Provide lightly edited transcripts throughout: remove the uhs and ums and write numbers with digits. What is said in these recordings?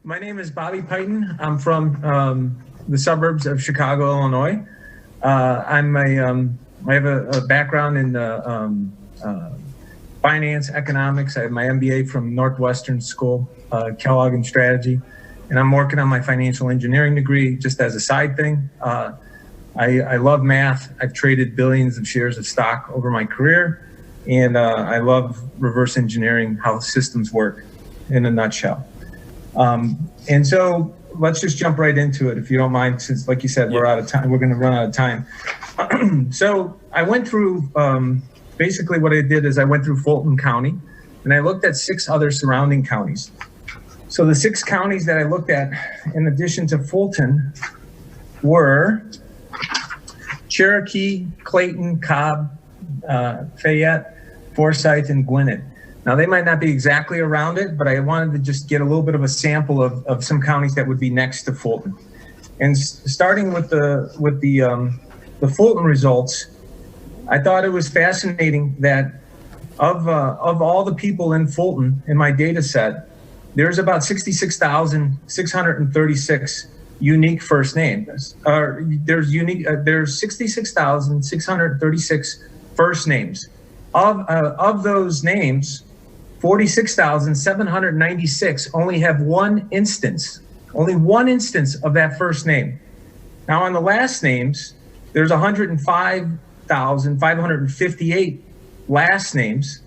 My name is Bobby Piton. I'm from the suburbs of Chicago, Illinois. I have a background in finance, economics. I have my MBA from Northwestern School, Kellogg and Strategy, and I'm working on my financial engineering degree just as a side thing. I love math. I've traded billions of shares of stock over my career, and I love reverse engineering, how systems work in a nutshell. And so let's just jump right into it, if you don't mind, since, like you said, we're out of time. We're going to run out of time. So I went through, basically what I did is I went through Fulton County, and I looked at 6 other surrounding counties. So the 6 counties that I looked at, in addition to Fulton, were Cherokee, Clayton, Cobb, Fayette, Forsyth, and Gwinnett. Now, they might not be exactly around it, but I wanted to just get a little bit of a sample of some counties that would be next to Fulton. And starting with the Fulton results, I thought it was fascinating that of all the people in Fulton in my data set, there's about 66,636 unique first names. There's 66,636 first names. Of those names, 46,796 only have only one instance of that first name. Now on the last names, there's 105,558 last names,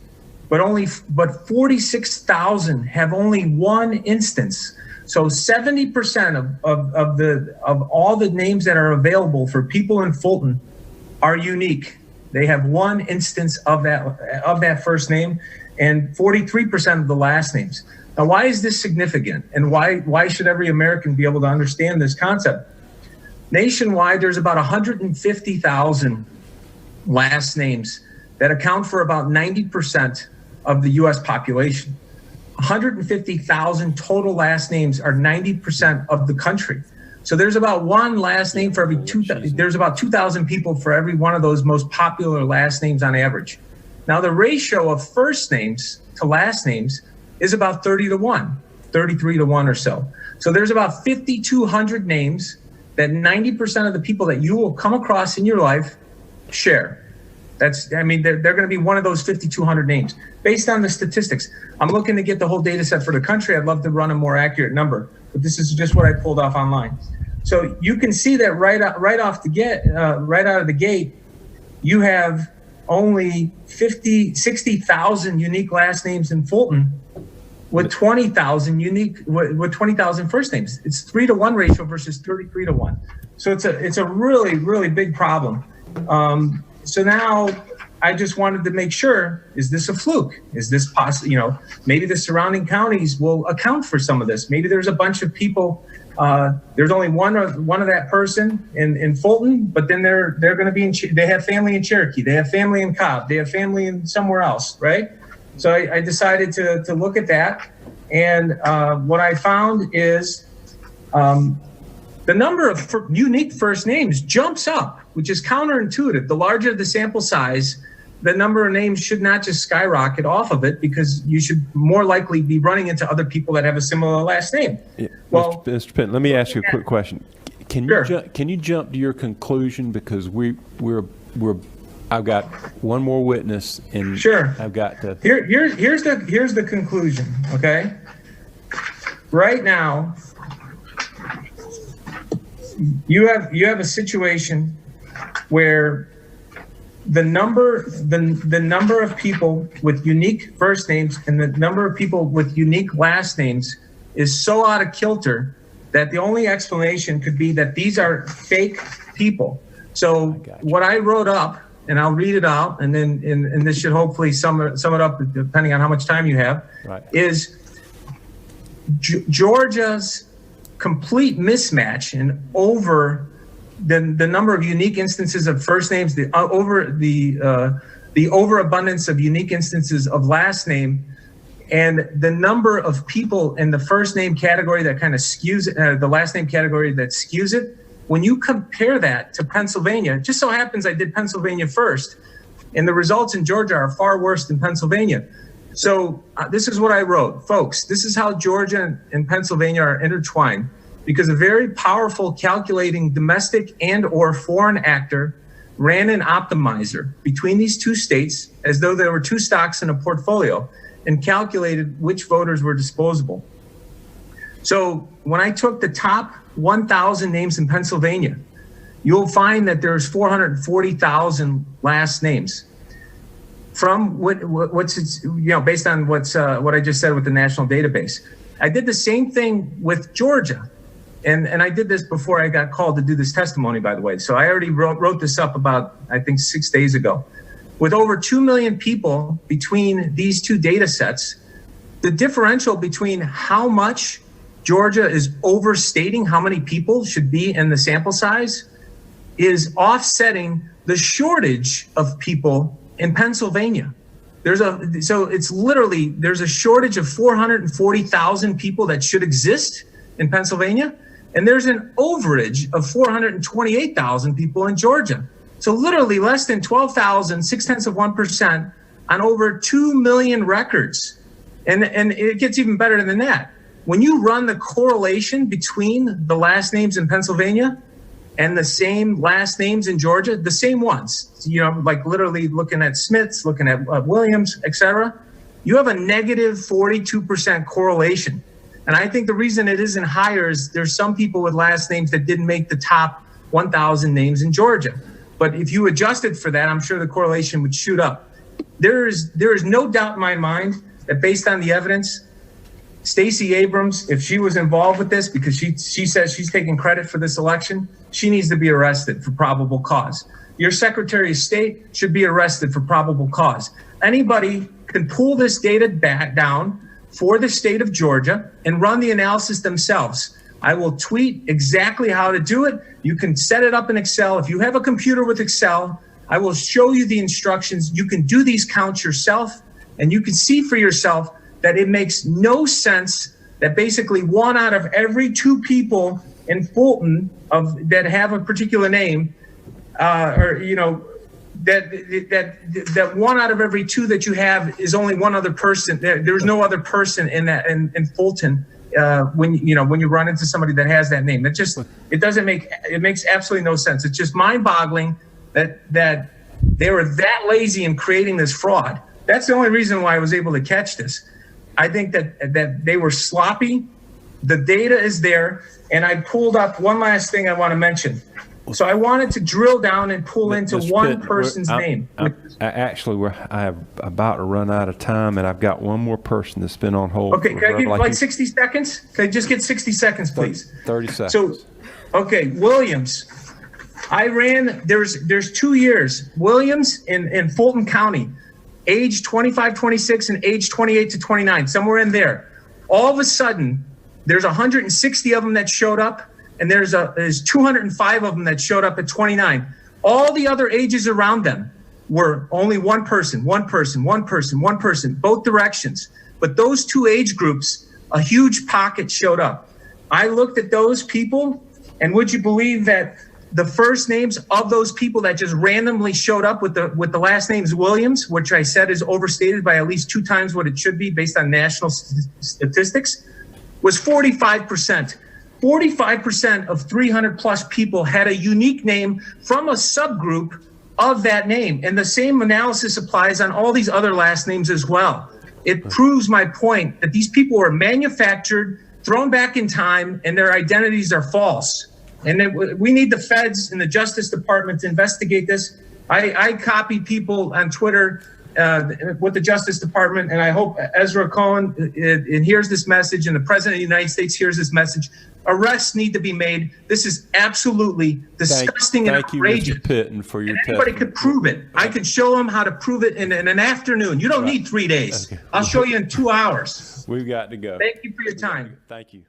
but 46,000 have only one instance. So 70% of all the names that are available for people in Fulton are unique. They have one instance of that first name, and 43% of the last names. Now, why is this significant? And why should every American be able to understand this concept? Nationwide, there's about 150,000 last names that account for about 90% of the US population. 150,000 total last names are 90% of the country. So there's about one last name for every 2,000. There's about 2,000 people for every one of those most popular last names on average. Now, the ratio of first names to last names is about 30 to 1, 33 to 1 or so. So there's about 5,200 names that 90% of the people that you will come across in your life share. They're going to be one of those 5,200 names based on the statistics. I'm looking to get the whole data set for the country. I'd love to run a more accurate number, but this is just what I pulled off online. So you can see that right out of the gate, you have only 60,000 unique last names in Fulton with 20,000 first names. It's 3 to 1 ratio versus 33 to 1. So it's a really, really big problem. So now I just wanted to make sure, is this a fluke? Is this possible? Maybe the surrounding counties will account for some of this. Maybe there's a bunch of people. There's only one of that person in Fulton, but then they're going to be they have family in Cherokee, they have family in Cobb, they have family in somewhere else, right? So I decided to look at that, and what I found is the number of unique first names jumps up, which is counterintuitive. The larger the sample size, the number of names should not just skyrocket off of it, because you should more likely be running into other people that have a similar last name. Yeah. Well, Mr. Piton, let me ask you a quick question. Can you jump to your conclusion, because I've got one more witness, and sure, I've got to. Here's the conclusion. Okay, right now you have a situation where the number of people with unique first names and the number of people with unique last names is so out of kilter that the only explanation could be that these are fake people. So what I wrote up, and I'll read it out, and then and this should hopefully sum it up, depending on how much time you have, right, is Georgia's complete mismatch and over the number of unique instances of first names, the overabundance of unique instances of last name, and the number of people in the first name category that kind of skews it, the last name category that skews it. When you compare that to Pennsylvania, it just so happens I did Pennsylvania first, and the results in Georgia are far worse than Pennsylvania. So this is what I wrote. Folks, this is how Georgia and Pennsylvania are intertwined, because a very powerful calculating domestic and or foreign actor ran an optimizer between these two states as though there were two stocks in a portfolio and calculated which voters were disposable. So when I took the top 1,000 names in Pennsylvania, you'll find that there's 440,000 last names. From what's based on what I just said with the national database. I did the same thing with Georgia. And I did this before I got called to do this testimony, by the way. So I already wrote this up about, I think, 6 days ago. With over 2 million people between these two data sets, the differential between how much Georgia is overstating how many people should be in the sample size is offsetting the shortage of people in Pennsylvania. So it's literally, there's a shortage of 440,000 people that should exist in Pennsylvania. And there's an overage of 428,000 people in Georgia. So literally less than 12,000, 0.6% on over 2 million records. And it gets even better than that. When you run the correlation between the last names in Pennsylvania and the same last names in Georgia, the same ones, like literally looking at Smiths, looking at Williams, et cetera, you have a negative 42% correlation. And I think the reason it isn't higher is there's some people with last names that didn't make the top 1,000 names in Georgia. But if you adjusted for that, I'm sure the correlation would shoot up. There is no doubt in my mind that based on the evidence, Stacey Abrams, if she was involved with this, because she says she's taking credit for this election, she needs to be arrested for probable cause. Your Secretary of State should be arrested for probable cause. Anybody can pull this data back down for the state of Georgia and run the analysis themselves. I will tweet exactly how to do it. You can set it up in Excel. If you have a computer with Excel, I will show you the instructions. You can do these counts yourself, and you can see for yourself that it makes no sense that basically 1 out of every 2 people in Fulton that have a particular name, that 1 out of every 2 that you have is only one other person. There's no other person in Fulton when you run into somebody that has that name. It makes absolutely no sense. It's just mind-boggling that they were that lazy in creating this fraud. That's the only reason why I was able to catch this. I think that they were sloppy. The data is there, and I pulled up one last thing I want to mention. So I wanted to drill down and pull into one person's name. Actually, I'm about to run out of time, and I've got one more person that's been on hold. Okay, can I give like 60 seconds? Can I just get 60 seconds, please? 30 seconds. So, okay, Williams. I ran, there's 2 years. Williams in Fulton County, age 25, 26, and age 28 to 29, somewhere in there. All of a sudden, there's 160 of them that showed up. And there's 205 of them that showed up at 29. All the other ages around them were only one person, both directions. But those 2 age groups, a huge pocket showed up. I looked at those people, and would you believe that the first names of those people that just randomly showed up with the last names Williams, which I said is overstated by at least 2 times what it should be based on national statistics, was 45%. 45% of 300 plus people had a unique name from a subgroup of that name. And the same analysis applies on all these other last names as well. It proves my point that these people were manufactured, thrown back in time, and their identities are false. And we need the feds and the Justice Department to investigate this. I copy people on Twitter with the Justice Department, and I hope Ezra Cohen hears this message, and the President of the United States hears this message. Arrests need to be made. This is absolutely disgusting and outrageous. Thank you, Mr. Piton, for your Anybody could prove it. I could show them how to prove it in an afternoon. You don't need 3 days. Okay. I'll show you in 2 hours. We've got to go. Thank you for your time. Thank you.